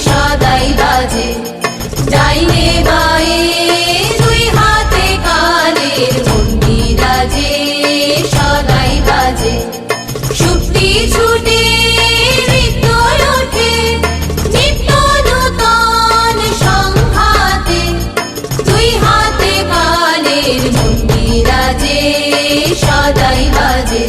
সদাই বাজে ডাইনে বায়ে দুই হাতে কালের মন্দির রাজে সদাই বাজে শুক্তি ছুটে নৃত্য ওঠে নিত্য নূতন সংঘাতে দুই হাতে কালের মন্দির রাজে সদাই বাজে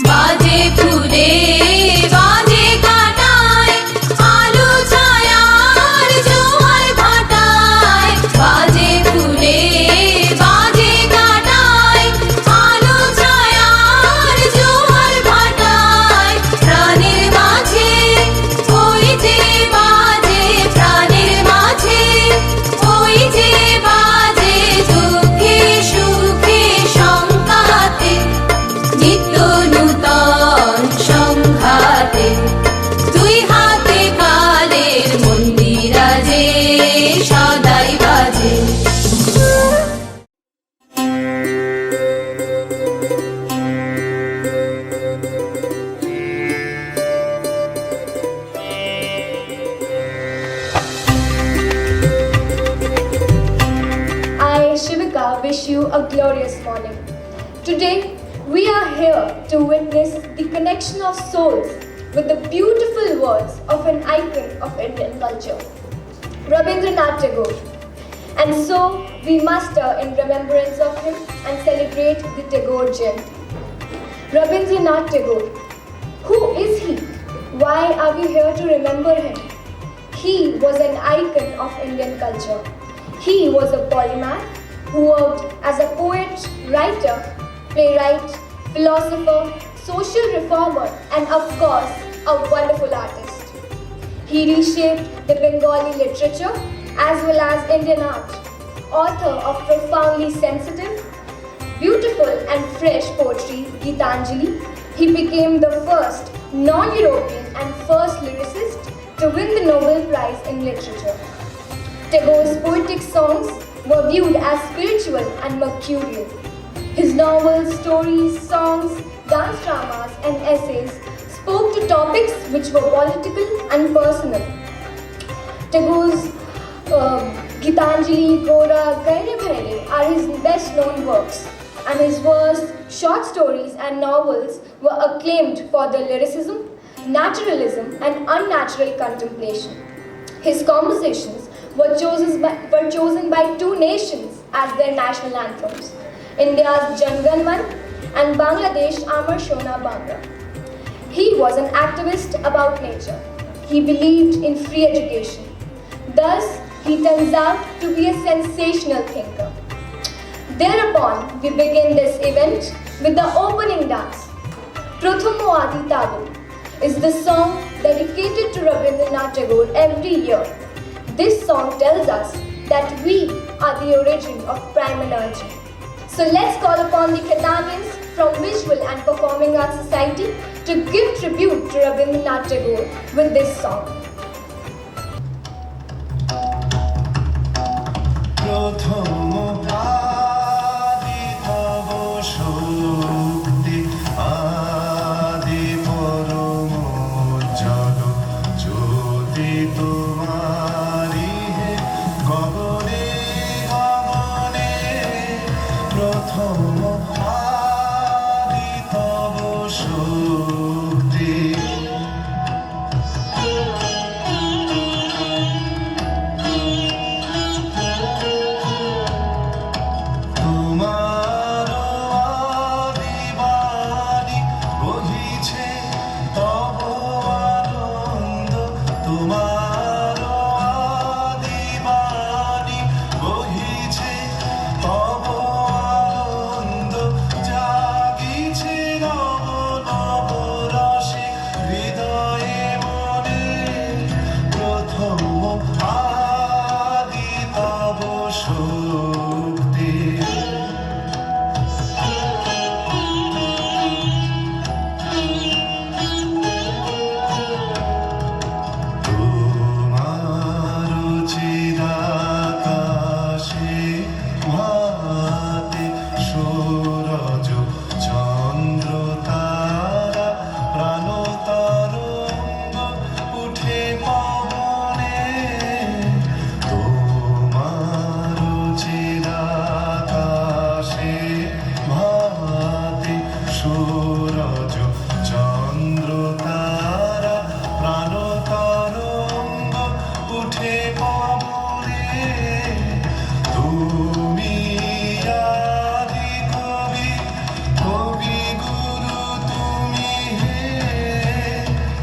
বাজে ফুলে বাজে কাটায় আলো ছায়ার জোয়ার ভাটায় বাজে ফুলে বাজে কাটায় আলো ছায়ার জোয়ার ভাটায় প্রাণের মাঝে ওই যে বাজে প্রাণের মাঝে ওই যে বাজে দুঃখে সুখে সংকাতে নিত্য নূতন সংঘাতে দুই হাতে কালের মন্দির রাজে সদাই বাজে I, Shivika, wish you a glorious morning. Today, we are here to witness the connection of souls with the beautiful words of an icon of Indian culture, Rabindranath Tagore. And so, we muster in remembrance of him and celebrate the Tagore Jayanti. Rabindranath Tagore. Who is he? Why are we here to remember him? He was an icon of Indian culture. He was a polymath who worked as a poet, writer, playwright, philosopher, social reformer, and of course, a wonderful artist. He reshaped the Bengali literature as well as Indian art. Author of profoundly sensitive, beautiful and fresh poetry, Gitanjali, he became the first non-European and first lyricist to win the Nobel Prize in Literature. Tagore's poetic songs were viewed as spiritual and mercurial. His novels, stories, songs, dance dramas and essays spoke to topics which were political and personal. Tagore's Gitanjali, Gora, Gaire Bhaire are his best known works, and his verse, short stories and novels were acclaimed for their lyricism, naturalism and unnatural contemplation. His compositions were chosen by two nations as their national anthems, India's Jan Gan Man and Bangladesh Amar Shona Banga. He was an activist about nature. He believed in free education. Thus, he turns out to be a sensational thinker. Thereupon, we begin this event with the opening dance. Prathomo Adi Tabu is the song dedicated to Rabindranath Tagore every year. This song tells us that we are the origin of prime energy. So let's call upon the Khaitanians from Visual and Performing Arts Society to give tribute to Rabindranath Tagore with this song. রজ চন্দ্র তারা প্রাণ তরঙ্গ উঠে পবনে তুমি আদি কবি কবি গুরু তুমি হে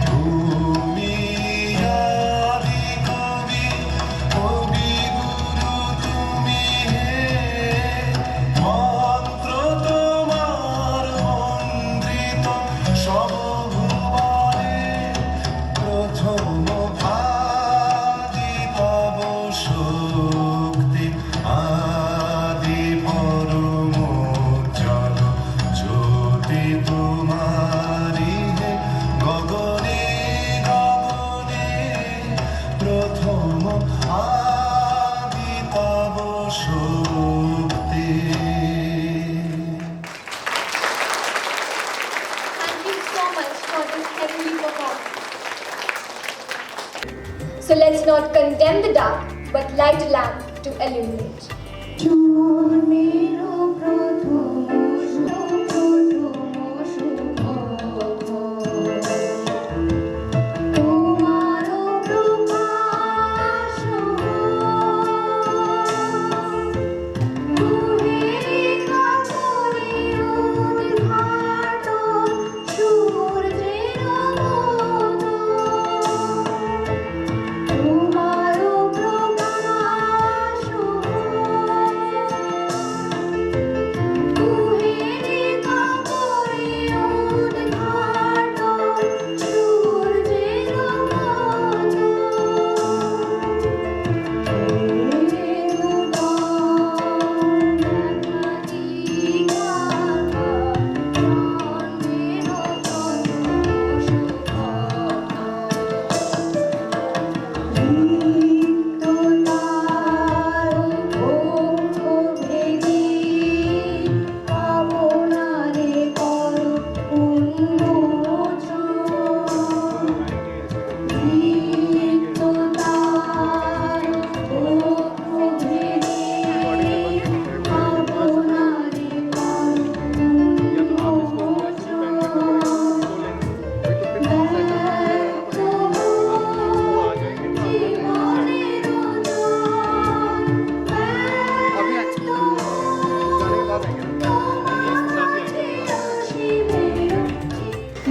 তুমি আদি কবি কবি গুরু তুমি হে মন্ত্র তোমার মন্ত্রিত সবভুবনে প্রথম আদি তব শক্তি আদি পরম জল জ্যোতি তোমারি হে গগনে গগনে প্রথম আদি তব শক্তি। Thank you so much for this heavenly performance. So let's not condemn the dark, but light a lamp to illuminate.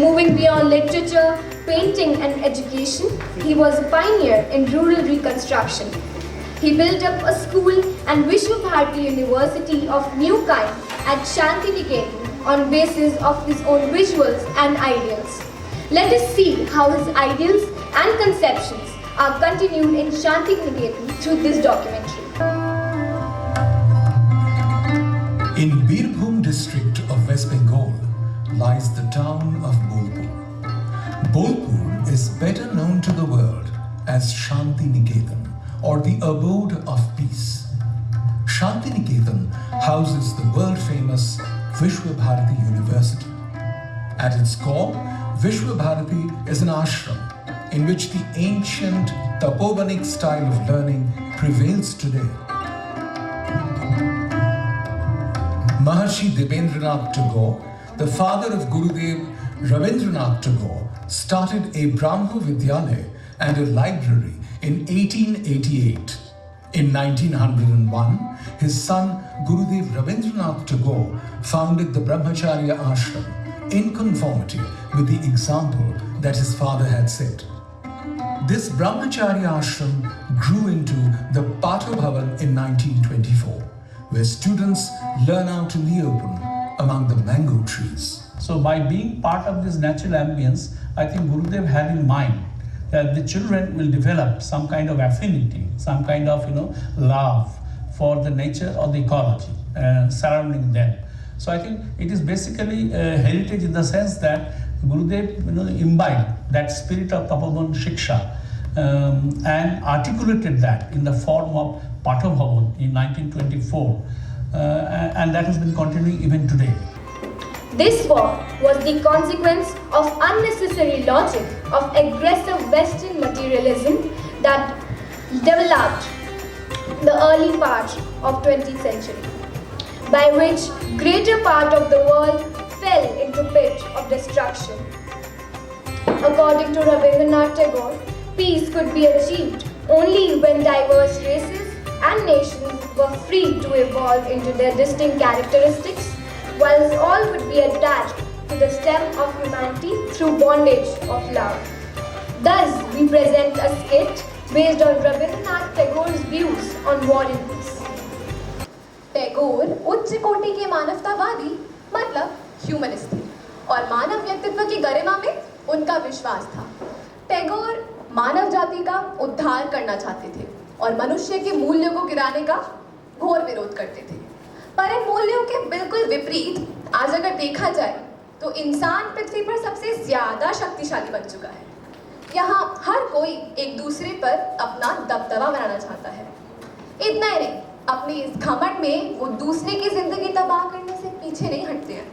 Moving beyond literature, painting and education, he was a pioneer in rural reconstruction. He built up a school and Vishwabharati University of new kind at Shantiniketan on basis of his own visuals and ideals. Let us see how his ideals and conceptions are continued in Shantiniketan through this documentary. In Birbhum district of West Bengal lies the town of Bolpur. Bolpur is better known to the world as Shantiniketan, or the abode of peace. Shantiniketan houses the world-famous Vishwabharati University. At its core, Vishwabharati is an ashram in which the ancient Tapobanic style of learning prevails today. Maharshi Rabindranath Tagore, the father of Gurudev Rabindranath Tagore, started a Brahma Vidyalaya and a library in 1888. In 1901, his son Gurudev Rabindranath Tagore founded the Brahmacharya Ashram in conformity with the example that his father had set. This Brahmacharya Ashram grew into the Patha Bhavan in 1924, where students learn out in the open among the mango trees. So by being part of this natural ambience, I think Gurudev had in mind that the children will develop some kind of affinity, some kind of love for the nature or the ecology surrounding them. So I think it is basically a heritage in the sense that Gurudev imbibed that spirit of Tapoban Shiksha and articulated that in the form of Patha Bhavan in 1924, and that has been continuing even today. This war was the consequence of unnecessary logic of aggressive Western materialism that developed the early part of 20th century, by which greater part of the world fell into pit of destruction. According to Rabindranath Tagore, peace could be achieved only when diverse races and nations were free to evolve into their distinct characteristics, whilst all would be attached to the stem of humanity through bondage of love. Thus, we present a skit based on Rabindranath Tagore's views on war and peace. Tagore उच्च कोटि के मानवतावादी मतलब humanist थे और मानव व्यक्तित्व की गरिमा में उनका विश्वास था। टैगोर मानव जाति का उद्धार करना चाहते थे और मनुष्य के मूल्यों को गिराने का घोर विरोध करते थे। पर इन मूल्यों के बिल्कुल विपरीत आज अगर देखा जाए तो इंसान पृथ्वी पर सबसे ज्यादा शक्तिशाली बन चुका है। यहाँ हर कोई एक दूसरे पर अपना दबदबा बनाना चाहता है। इतना ही नहीं, अपने इस घमंड में वो दूसरे की जिंदगी तबाह करने से पीछे नहीं हटते हैं।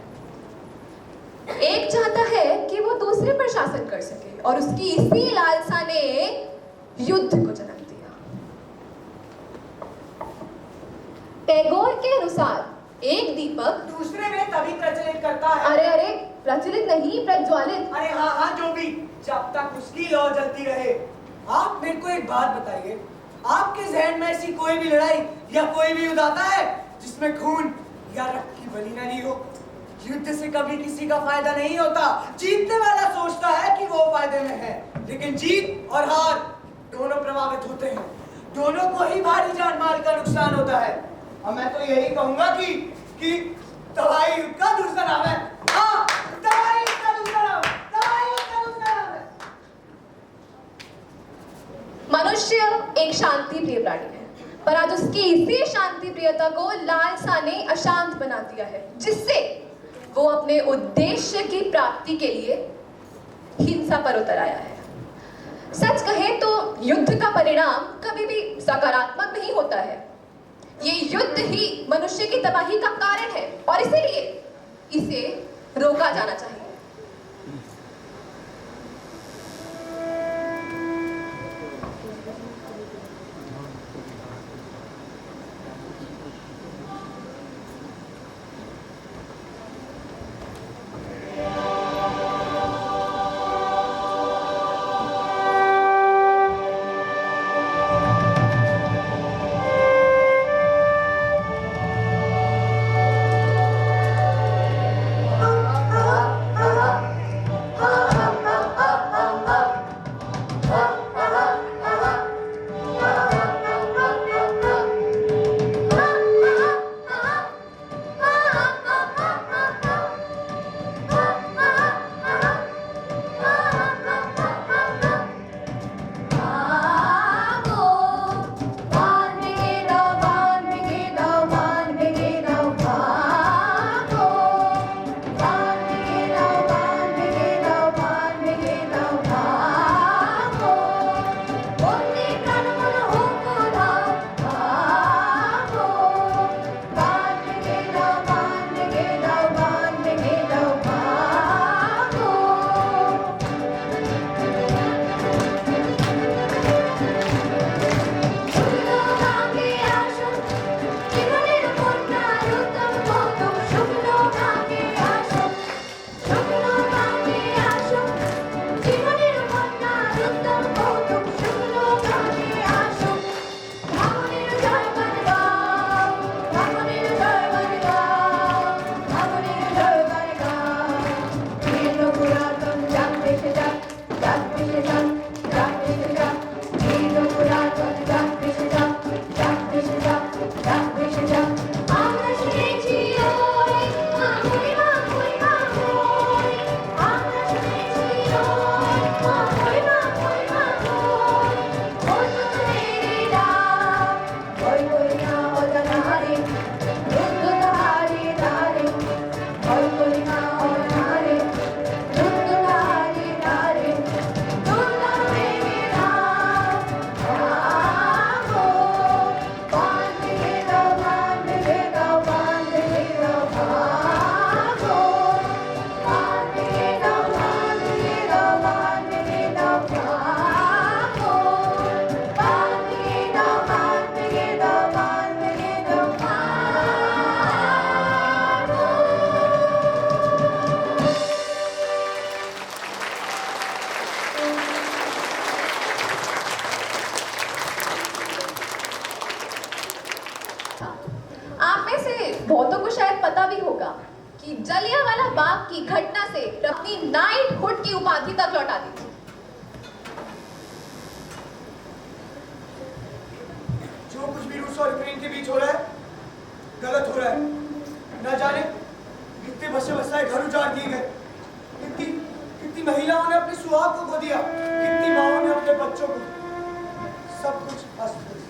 एक चाहता है कि वो दूसरे पर शासन कर सके और उसकी इसी लालसा ने युद्ध को जन्म दिया। टैगोर के अनुसार एक दीपक दूसरे में तभी प्रज्वलित करता है। अरे अरे, प्रज्वलित नहीं, प्रज्वलित। अरे हाँ हाँ, जो भी, जब तक उसकी लौ जलती रहे। आप मेरे को एक बात बताइए, आपके जहन में ऐसी कोई भी लड़ाई या कोई भी युद्ध आता है जिसमें खून या रक्त की बलि न ली हो? युद्ध से कभी किसी का फायदा नहीं होता। जीतने वाला सोचता है कि वो फायदे में है, लेकिन जीत और हार दोनों प्रभावित होते हैं। दोनों को ही भारी जान माल का नुकसान होता है। और मैं तो यही कहूंगा कि दवाई युद्ध का दूसरा नाम है। हाँ, दवाई युद्ध का दूसरा नाम, दवाई युद्ध का दूसरा नाम है। मनुष्य एक शांति प्रिय प्राणी है, पर आज उसकी इसी शांति प्रियता को लालसा ने अशांत बना दिया है, जिससे वो अपने उद्देश्य की प्राप्ति के लिए हिंसा पर उतर आया है। सच कहे तो युद्ध का परिणाम कभी भी सकारात्मक नहीं होता है। ये युद्ध ही मनुष्य की तबाही का कारण है और इसीलिए इसे रोका जाना चाहिए। घटना से अपनी नाइटहुड की उपाधि तक लौटा दी थी। जो कुछ भी रूस और यूक्रेन के बीच हो रहा है गलत हो रहा है। न जाने कितने बसे बसाए घर उजाड़ दिए गए, कितनी महिलाओं ने अपने सुहाग को खो दिया, कितनी माओं ने अपने बच्चों को, सब कुछ अस्त व्यस्त।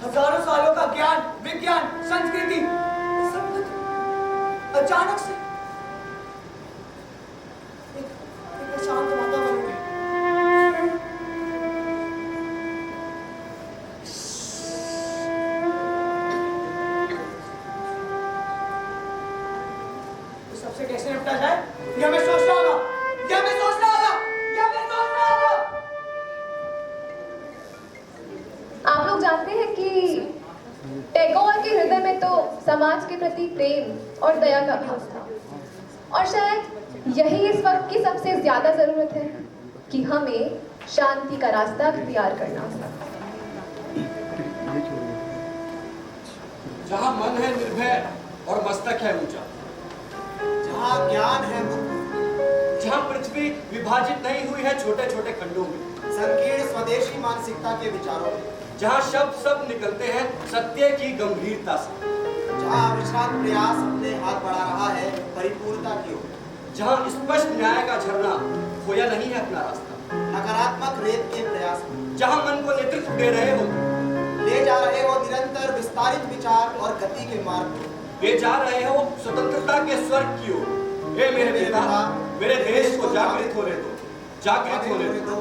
हजारों सालों का ज्ञान, विज्ञान, संस्कृति सब कुछ अचानक से एक शांत वातावरण में। इस सबसे कैसे निपटा जाए, ये हमें सोचना होगा, ये हमें सोचना होगा, ये हमें सोचना होगा। आप लोग जानते हैं कि टैगोर के हृदय में तो समाज के प्रति प्रेम और दया का भाव था, और शायद यही इस वक्त की सबसे ज्यादा जरूरत है कि हमें शांति का रास्ता इख्तियार करना होगा। जहाँ मन है निर्भय और मस्तक है ऊंचा, जहाँ ज्ञान है मुक्त, जहाँ पृथ्वी विभाजित नहीं हुई है छोटे छोटे खंडों में, संकीर्ण स्वदेशी मानसिकता के विचारों में, जहाँ शब्द सब निकलते हैं सत्य की गंभीरता से, जहाँ विश्रांत प्रयास अपने हाथ बढ़ा रहा है परिपूर्णता की ओर, जहाँ स्पष्ट न्याय का झरना खोया नहीं है अपना रास्ता, नकारात्मक रेत के प्रयास में, जहाँ मन को नेतृत्व दे रहे हो, ले जा रहे हो निरंतर विस्तारित विचार और गति के मार्ग में, ले जा रहे हो स्वतंत्रता के स्वर्ग की ओर। हे मेरे पिता, मेरे देश को जागृत होने दो, जागृत होने दो,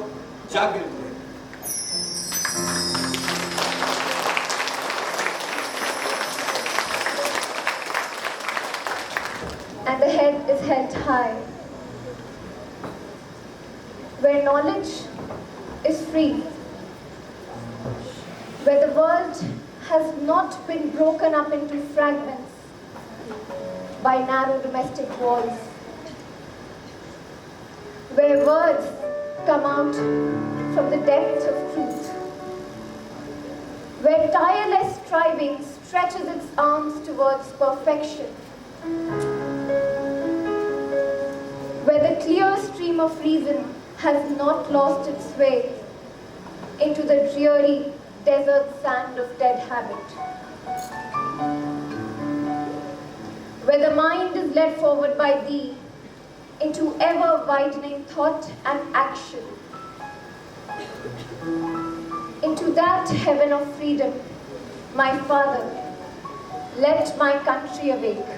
जागृत होने दो। And the head is held high. Where knowledge is free, where the world has not been broken up into fragments by narrow domestic walls, where words come out from the depths of truth, where tireless striving stretches its arms towards perfection, where the clear stream of reason has not lost its way into the dreary desert sand of dead habit, where the mind is led forward by thee into ever-widening thought and action, into that heaven of freedom, my Father, let my country awake.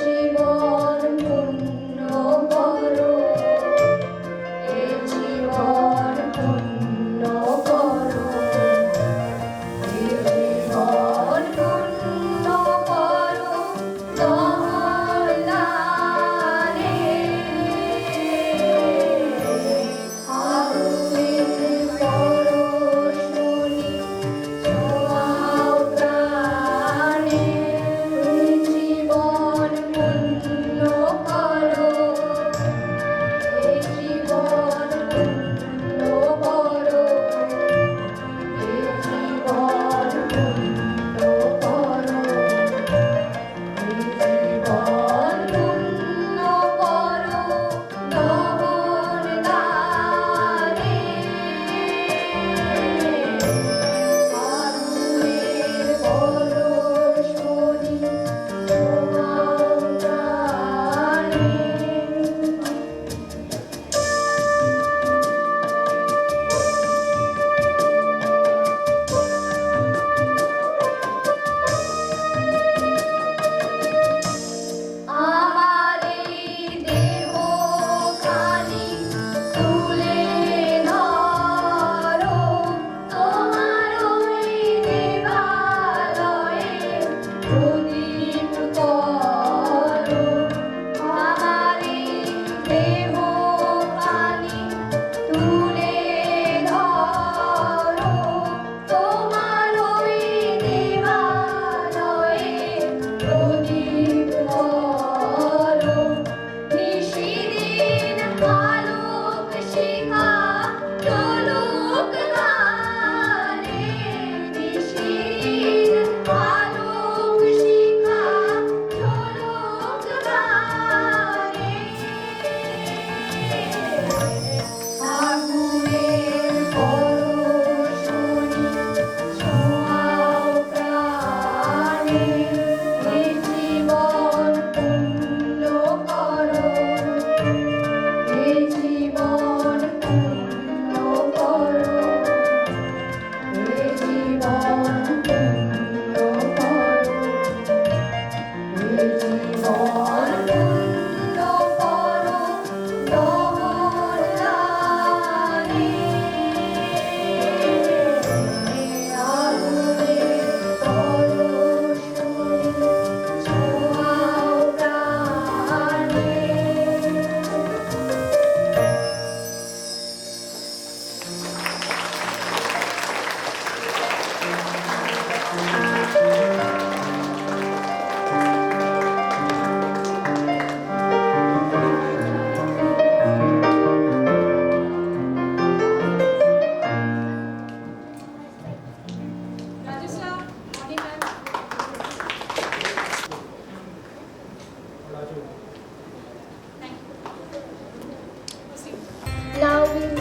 Jibon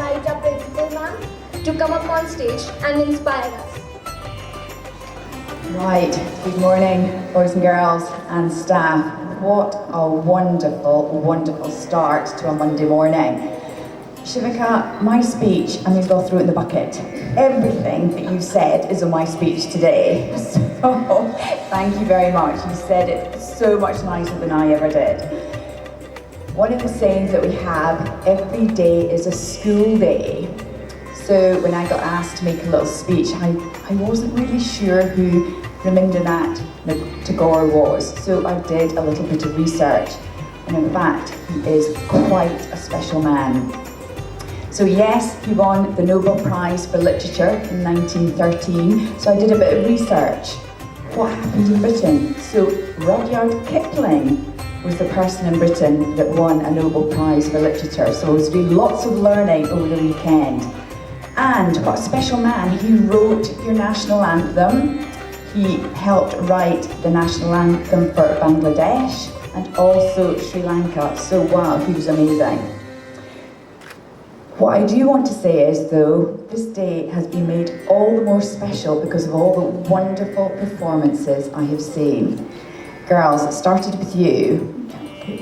invite our principal ma'am to come up on stage and inspire us. Right, good morning, boys and girls and staff. What a wonderful, wonderful start to a Monday morning. Shivika, my speech, I may as well throw it in the bucket. Everything that you've said is on my speech today. So, thank you very much. You said it so much nicer than I ever did. One of the sayings that we have, every day is a school day. So when I got asked to make a little speech, I wasn't really sure who Rabindranath Tagore was. So I did a little bit of research. And in fact, he is quite a special man. So yes, he won the Nobel Prize for Literature in 1913. So I did a bit of research. What happened in Britain? So Rudyard Kipling was the person in Britain that won a Nobel Prize for Literature. So I was doing lots of learning over the weekend. And what a special man, he wrote your national anthem. He helped write the national anthem for Bangladesh and also Sri Lanka. So wow, he was amazing. What I do want to say is, though, this day has been made all the more special because of all the wonderful performances I have seen. Girls, it started with you,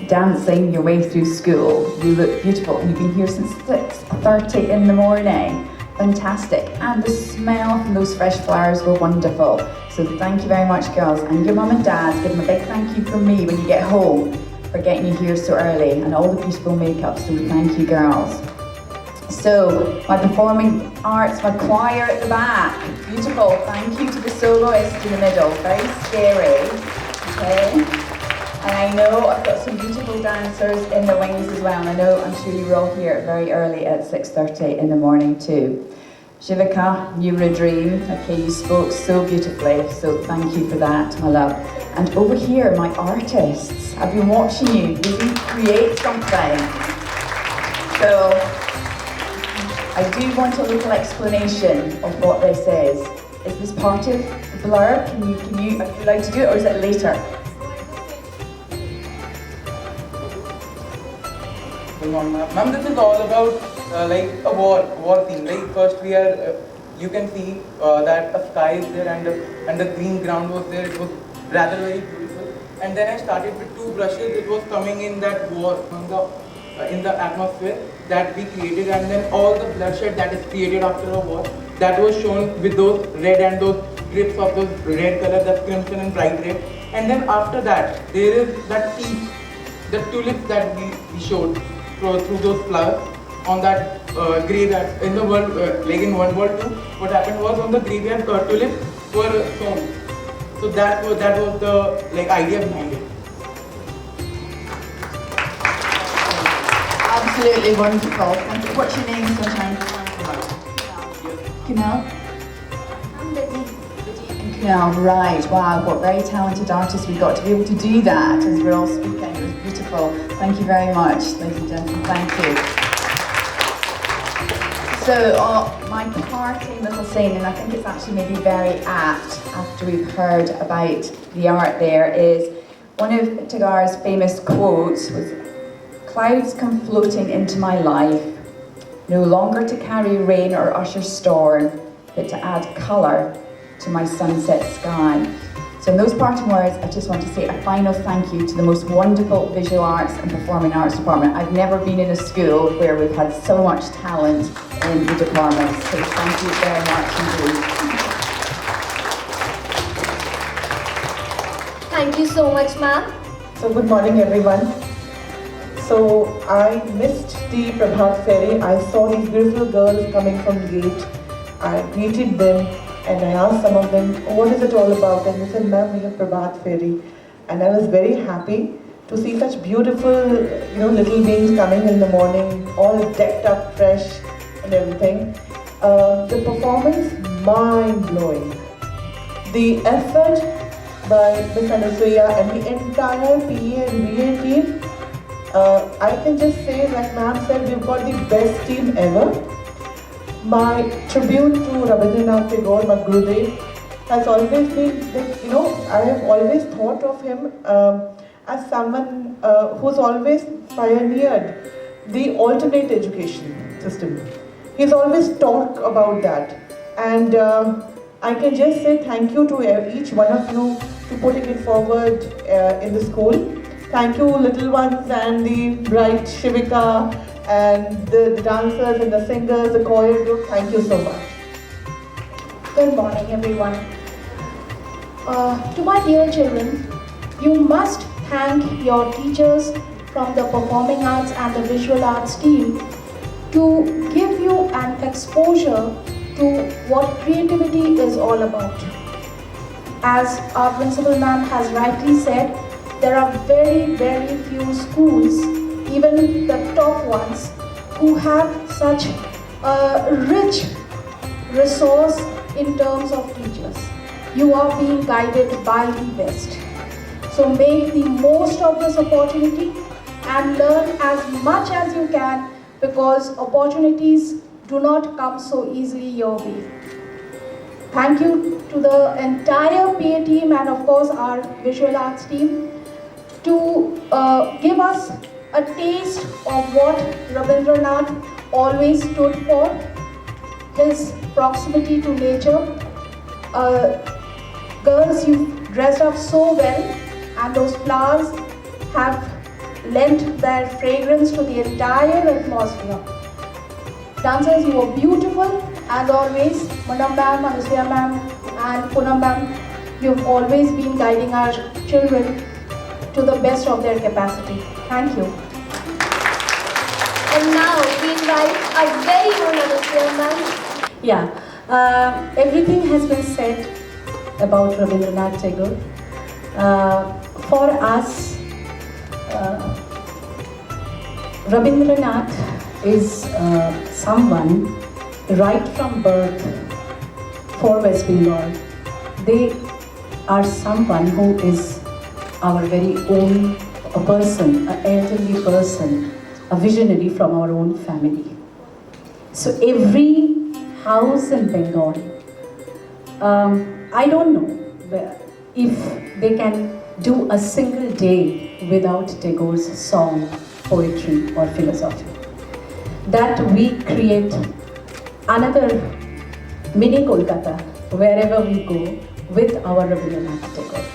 dancing your way through school. You look beautiful, and you've been here since 6:30 in the morning. Fantastic. And the smell from those fresh flowers were wonderful. So thank you very much, girls. And your mum and dad, give them a big thank you from me when you get home for getting you here so early and all the beautiful makeup. So thank you, girls. So, my performing arts, my choir at the back. Beautiful. Thank you to the soloist in the middle. Very scary. Okay. And I know I've got some beautiful dancers in the wings as well. And I know, I'm sure you were all here very early at 6:30 in the morning too. Shivika, you were a dream. Okay, you spoke so beautifully. So thank you for that, my love. And over here, my artists. I've been watching you really create something. So, I do want a little explanation of what this is. Is this part of the blurb? Are you allowed to do it, or is it later? Ma'am, this is all about like a war theme. Like first we are, you can see that a sky is there and the green ground was there. It was rather very beautiful. And then I started with two brushes. It was coming in that war in the atmosphere that we created, and then all the bloodshed that is created after a war, that was shown with those red and those drips of those red color, that crimson and bright red. And then after that, there is that peace, the tulips that we showed through those flowers on that graveyard. In the world, like in World War II, what happened was on the graveyard tulips were sown. So that was the like idea behind it. Absolutely wonderful. Thank you. What's your name, Sunshine? Kunal? I'm Biddy. Kunal, right. Wow, what very talented artists we got to be able to do that as we're all speaking. It was beautiful. Thank you very much, ladies and gentlemen. Thank you. So, my parting little saying, and I think it's actually maybe very apt after we've heard about the art there, is one of Tagore's famous quotes was, "Clouds come floating into my life, no longer to carry rain or usher storm, but to add colour to my sunset sky." So in those parting words, I just want to say a final thank you to the most wonderful visual arts and performing arts department. I've never been in a school where we've had so much talent in the department, so thank you very much indeed. Thank you so much, ma'am. So good morning, everyone. So I missed the Prabhat Ferry. I saw these beautiful girls coming from the gate. I greeted them and I asked some of them, what is it all about? And they said, ma'am, we have Prabhat Ferry. And I was very happy to see such beautiful, little beings coming in the morning, all decked up, fresh and everything. The performance, mind-blowing. The effort by Miss Anusuya and the entire PA and VA team, I can just say, like ma'am said, we've got the best team ever. My tribute to Rabindranath Tagore, my Gurudev, has always been that, I have always thought of him as someone who's always pioneered the alternate education system. He's always talked about that. And I can just say thank you to each one of you to putting it forward in the school. Thank you, little ones, and the bright Shivika, and the dancers and the singers, the choir group. Thank you so much. Good morning, everyone. To my dear children, you must thank your teachers from the Performing Arts and the Visual Arts team to give you an exposure to what creativity is all about. As our principal ma'am has rightly said, there are very, very few schools, even the top ones, who have such a rich resource in terms of teachers. You are being guided by the best. So make the most of this opportunity and learn as much as you can, because opportunities do not come so easily your way. Thank you to the entire PA team and of course our visual arts team to give us a taste of what Rabindranath always stood for, his proximity to nature. Girls, you dressed up so well, and those flowers have lent their fragrance to the entire atmosphere. Dancers, you were beautiful as always. Munam ma'am, Anusuya ma'am and Poonam ma'am, you've always been guiding our children to the best of their capacity. Thank you. And now we invite our very own Anusuya ma'am. Yeah, everything has been said about Rabindranath Tagore. For us, Rabindranath is someone right from birth for West Bengal. They are someone who is our very own a person, an elderly person, a visionary from our own family. So every house in Bengal, I don't know if they can do a single day without Tagore's song, poetry or philosophy. That we create another mini Kolkata wherever we go with our Rabindranath Tagore.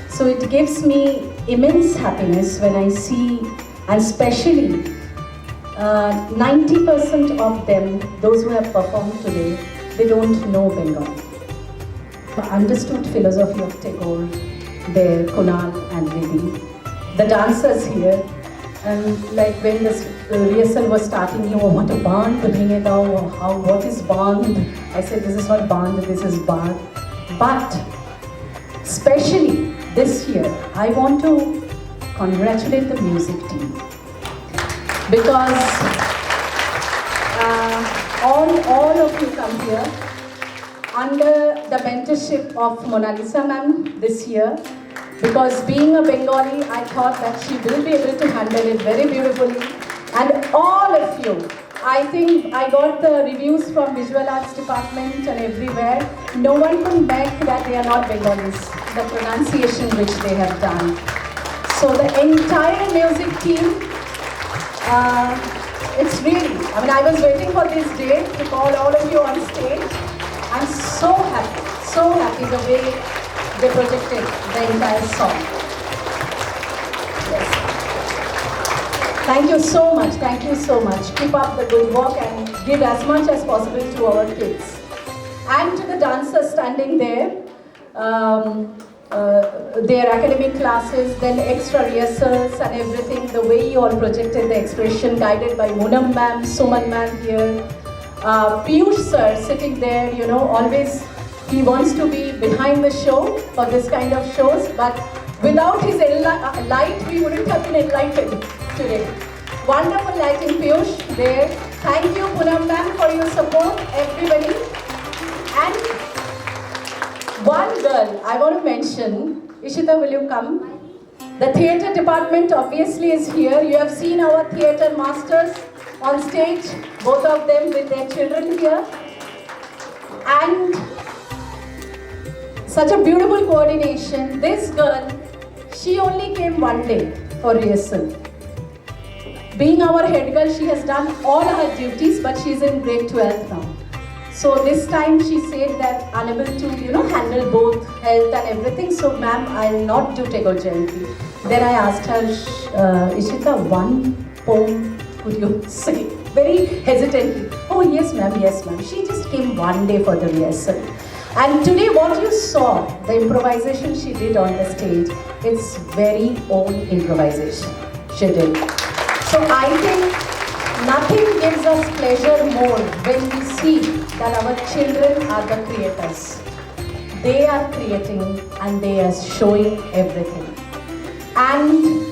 So it gives me immense happiness when I see, and especially 90% of them, those who have performed today, they don't know Bengali. Understood philosophy of Tagore, there, Kunal and Vedi. The dancers here, and like when this rehearsal was starting, what a band bhenge dao, what is band? I said, this is not band, this is band. But especially this year, I want to congratulate the music team, because all of you come here under the mentorship of Mona Lisa ma'am this year, because being a Bengali, I thought that she will be able to handle it very beautifully. And all of you, I think I got the reviews from Visual Arts Department and everywhere. No one could make that they are not Bengalis, the pronunciation which they have done. So the entire music team, it's really, I was waiting for this day to call all of you on stage. I'm so happy the way they projected the entire song. Yes. Thank you so much. Keep up the good work and give as much as possible to our kids. And to the dancers standing there, their academic classes, then extra rehearsals and everything, the way you all projected the expression, guided by Moonam ma'am, Suman ma'am here, Piyush sir sitting there, always he wants to be behind the show for this kind of shows, but without his light, we wouldn't have been enlightened today. Wonderful lighting, Piyush, there. Thank you, Poonam ma'am, for your support, everybody. And one girl I want to mention, Ishita, will you come? The theatre department obviously is here. You have seen our theatre masters on stage, both of them with their children here. And such a beautiful coordination. This girl, she only came one day for rehearsal. Being our head girl, she has done all her duties, but she's in grade 12 now. So this time she said that unable to, handle both health and everything. So ma'am, I'll not do Tagore Jayanti. Then I asked her, Ishita, one poem could you say? Very hesitantly. Oh yes ma'am, yes ma'am. She just came one day for the rehearsal. And today what you saw, the improvisation she did on the stage, it's very own improvisation she did. So I think nothing gives us pleasure more when we see that our children are the creators. They are creating and they are showing everything. And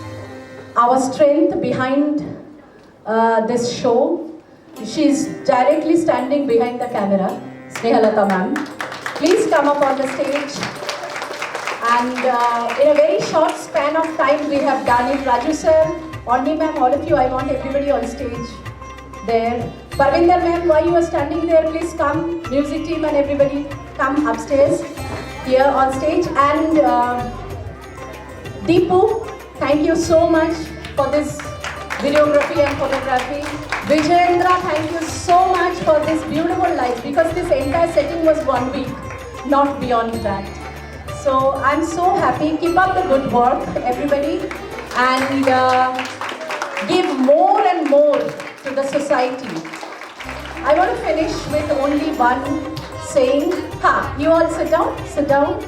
our strength behind this show, she's directly standing behind the camera, Snehalata ma'am. Please come up on the stage. And in a very short span of time we have done it. Raju sir, Ondi ma'am, all of you, I want everybody on stage there. Parvinder ma'am, why you are standing there, please come. Music team and everybody, come upstairs, here on stage. And Deepu, thank you so much for this videography and photography. Vijayendra, thank you so much for this beautiful light, because this entire setting was 1 week, not beyond that. So I'm so happy. Keep up the good work, everybody, and give more and more to the society. I want to finish with only one saying. You all sit down, sit down.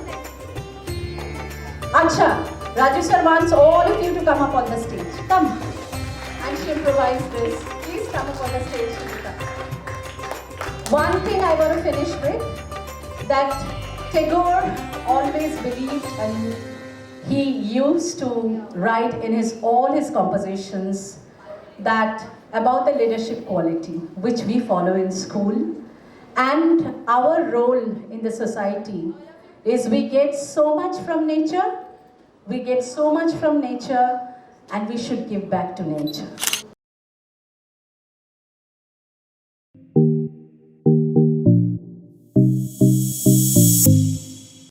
Acha, Raju sir wants all of you to come up on the stage. Come. And she improvised this. Please come up on the stage, Shilpa. One thing I want to finish with, that Tagore always believed, and he used to write in all his compositions, that about the leadership quality which we follow in school, and our role in the society is we get so much from nature, and we should give back to nature.